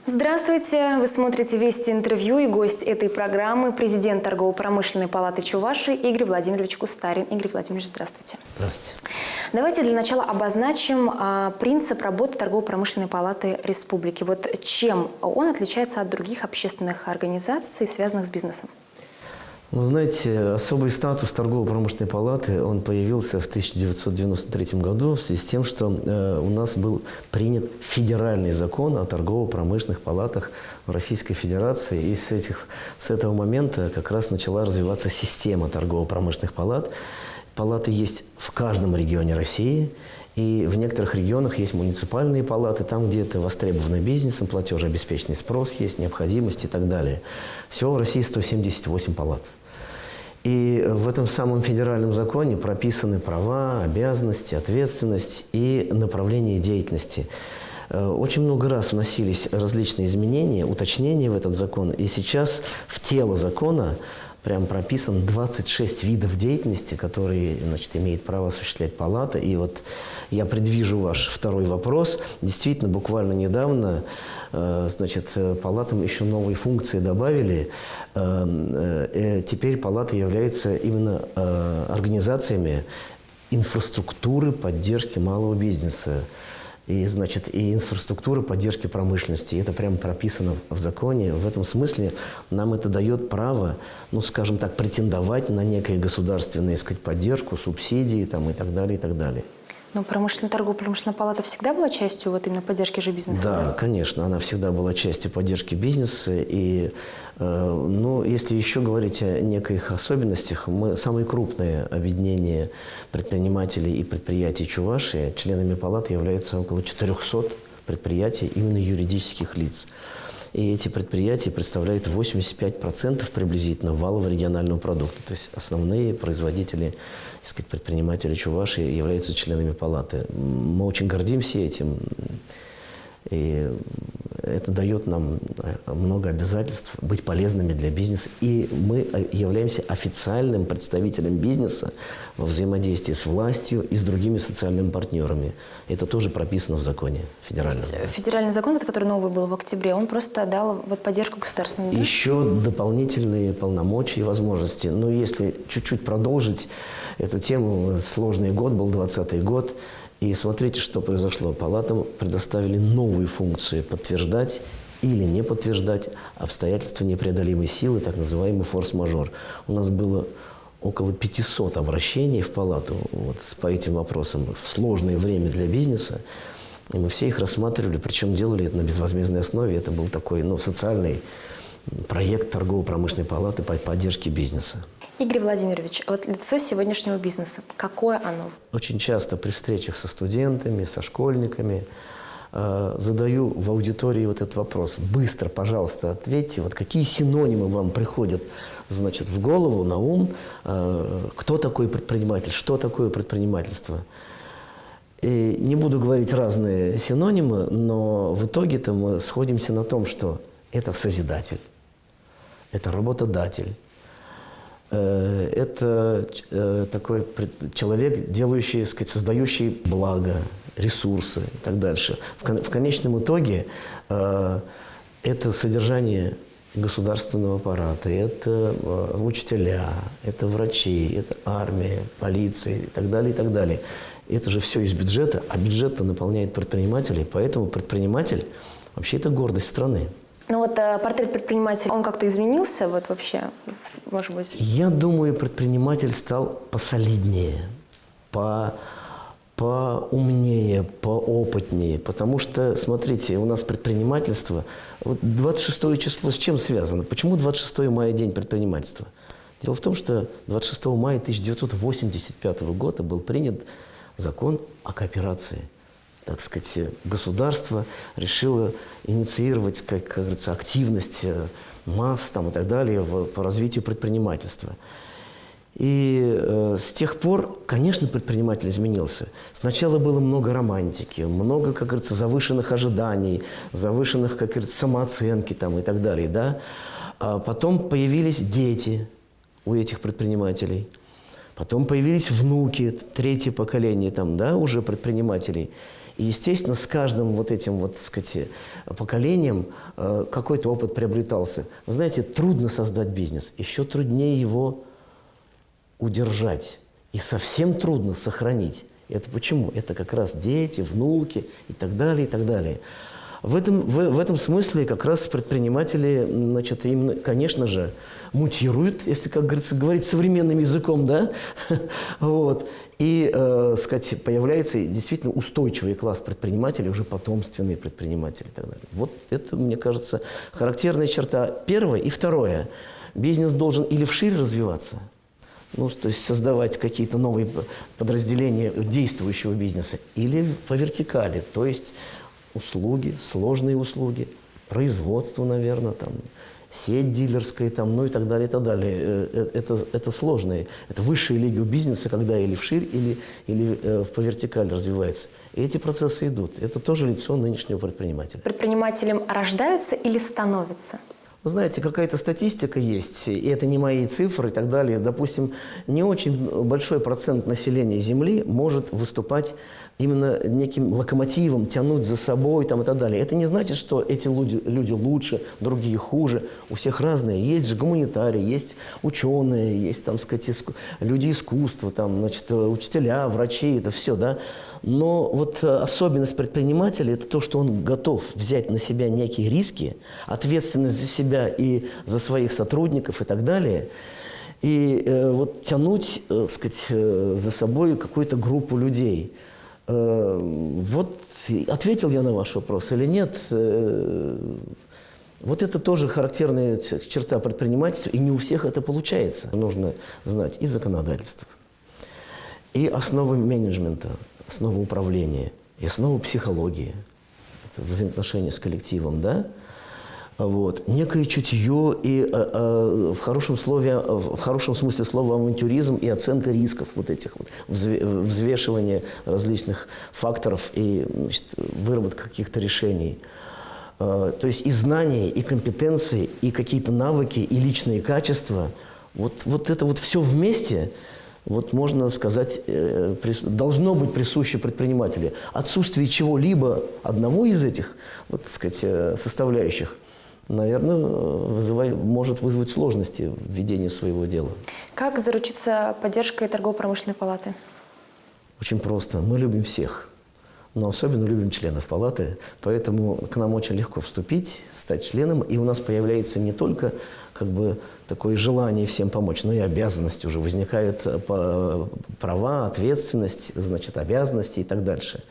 Здравствуйте! Вы смотрите «Вести интервью» и гость этой программы – президент Торгово-промышленной палаты Чувашии Игорь Владимирович Кустарин. Игорь Владимирович, здравствуйте. Здравствуйте. Давайте для начала обозначим принцип работы Торгово-промышленной палаты республики. Вот чем он отличается от других общественных организаций, связанных с бизнесом? Вы знаете, особый статус Торгово-промышленной палаты, он появился в 1993 году в связи с тем, что у нас был принят федеральный закон о торгово-промышленных палатах в Российской Федерации. И с этого момента как раз начала развиваться система торгово-промышленных палат. Палаты есть в каждом регионе России. И в некоторых регионах есть муниципальные палаты, там, где это востребовано бизнесом, платежеобеспеченный спрос есть, необходимость и так далее. Всего в России 178 палат. И в этом самом федеральном законе прописаны права, обязанности, ответственность и направление деятельности. Очень много раз вносились различные изменения, уточнения в этот закон. И сейчас в тело закона прям прописан 26 видов деятельности, которые, значит, имеет право осуществлять палата. И вот я предвижу ваш второй вопрос. Действительно, буквально недавно, значит, палатам еще новые функции добавили. Теперь палаты являются именно организациями инфраструктуры поддержки малого бизнеса. И, значит, и инфраструктура поддержки промышленности. И это прямо прописано в законе. В этом смысле нам это дает право, ну, скажем так, претендовать на некую государственную, искать поддержку, субсидии там, и так далее, и так далее. Но торгово-промышленная палата всегда была частью вот именно поддержки же бизнеса? Да, конечно, она всегда была частью поддержки бизнеса. И, ну, если еще говорить о неких особенностях, мы самые крупные объединения предпринимателей и предприятий Чувашии, членами палаты являются около 400 предприятий, именно юридических лиц. И эти предприятия представляют 85% приблизительно валового регионального продукта. То есть основные производители, так сказать, предприниматели Чувашии являются членами палаты. Мы очень гордимся этим. И это дает нам много обязательств быть полезными для бизнеса. И мы являемся официальным представителем бизнеса во взаимодействии с властью и с другими социальными партнерами. Это тоже прописано в законе федеральном. Федеральный закон, который новый был в октябре, он просто дал вот поддержку государственную, да? Еще дополнительные полномочия и возможности. Но если чуть-чуть продолжить эту тему, сложный год был 2020 год. И смотрите, что произошло. Палатам предоставили новую функцию подтверждать или не подтверждать обстоятельства непреодолимой силы, так называемый форс-мажор. У нас было около 500 обращений в палату вот, по этим вопросам в сложное время для бизнеса. И мы все их рассматривали, причем делали это на безвозмездной основе. Это был такой, ну, социальный проект торгово-промышленной палаты по поддержке бизнеса. Игорь Владимирович, вот лицо сегодняшнего бизнеса, какое оно? Очень часто при встречах со студентами, со школьниками задаю в аудитории вот этот вопрос. Быстро, пожалуйста, ответьте, вот какие синонимы вам приходят, значит, в голову, на ум, кто такой предприниматель, что такое предпринимательство. И не буду говорить разные синонимы, но в итоге-то мы сходимся на том, что это созидатель, это работодатель. Это такой человек, делающий, так сказать, создающий благо, ресурсы и так дальше. В конечном итоге это содержание государственного аппарата, это учителя, это врачи, это армия, полиция и так далее, и так далее. Это же все из бюджета, а бюджет-то наполняет предпринимателей, поэтому предприниматель вообще это гордость страны. Ну вот портрет предпринимателя, он как-то изменился, вот вообще, может быть? Я думаю, предприниматель стал посолиднее, поумнее, поопытнее. Потому что, смотрите, у нас предпринимательство... Вот 26 число с чем связано? Почему 26 мая день предпринимательства? Дело в том, что 26 мая 1985 года был принят закон о кооперации. Так сказать, государство решило инициировать, как говорится, активность масс там, и так далее по развитию предпринимательства. И с тех пор, конечно, предприниматель изменился. Сначала было много романтики, много, как говорится, завышенных ожиданий, завышенных, как говорится, самооценки там, и так далее. Да? А потом появились дети у этих предпринимателей. Потом появились внуки, третье поколение там, да, уже предпринимателей. И, естественно, с каждым вот этим, вот, так сказать, поколением какой-то опыт приобретался. Вы знаете, трудно создать бизнес, еще труднее его удержать. И совсем трудно сохранить. Это почему? Это как раз дети, внуки и так далее, и так далее. В этом смысле как раз предприниматели, значит, именно, конечно же, мутируют, если, как говорится, говорить современным языком, да, вот. И, сказать, появляется действительно устойчивый класс предпринимателей, уже потомственные предприниматели и так далее. Вот это, мне кажется, характерная черта. Первое и второе. Бизнес должен или вширь развиваться, ну, то есть создавать какие-то новые подразделения действующего бизнеса, или по вертикали, то есть услуги, сложные услуги, производство, наверное, там, сеть дилерская, там, ну и так далее, и так далее. Это сложные, это высшие лиги бизнеса, когда или вширь, или по вертикали развивается. И эти процессы идут. Это тоже лицо нынешнего предпринимателя. Предпринимателем рождаются или становятся? Вы знаете, какая-то статистика есть, и это не мои цифры и так далее. Допустим, не очень большой процент населения Земли может выступать именно неким локомотивом, тянуть за собой там, и так далее. Это не значит, что эти люди лучше, другие хуже. У всех разные. Есть же гуманитарии, есть ученые, есть, там, сказать, люди искусства, там, значит, учителя, врачи, это все, да. Но вот особенность предпринимателя – это то, что он готов взять на себя некие риски, ответственность за себя и за своих сотрудников и так далее, и вот тянуть, сказать, за собой какую-то группу людей. Вот ответил я на ваш вопрос или нет? Вот это тоже характерная черта предпринимательства, и не у всех это получается. Нужно знать и законодательство, и основы менеджмента, основы управления, и основы психологии, это взаимоотношения с коллективом, да? Вот. Некое чутье и в хорошем смысле слова авантюризм и оценка рисков, вот этих вот, взвешивание различных факторов и, значит, выработка каких-то решений. То есть и знания, и компетенции, и какие-то навыки, и личные качества, вот это вот все вместе, вот можно сказать, должно быть присуще предпринимателю. Отсутствие чего-либо одного из этих, вот, так сказать, составляющих, наверное, может вызвать сложности в ведении своего дела. Как заручиться поддержкой торгово-промышленной палаты? Очень просто. Мы любим всех, но особенно любим членов палаты, поэтому к нам очень легко вступить, стать членом, и у нас появляется не только как бы такое желание всем помочь, но и обязанности уже возникают, права, ответственность, значит, обязанности и так дальше.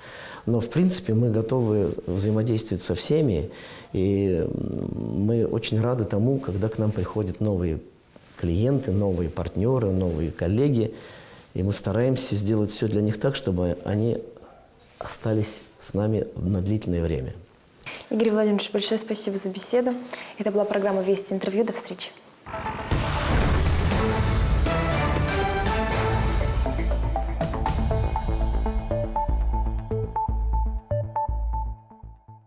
Но, в принципе, мы готовы взаимодействовать со всеми, и мы очень рады тому, когда к нам приходят новые клиенты, новые партнеры, новые коллеги, и мы стараемся сделать все для них так, чтобы они остались с нами на длительное время. Игорь Владимирович, большое спасибо за беседу. Это была программа «Вести интервью». До встречи.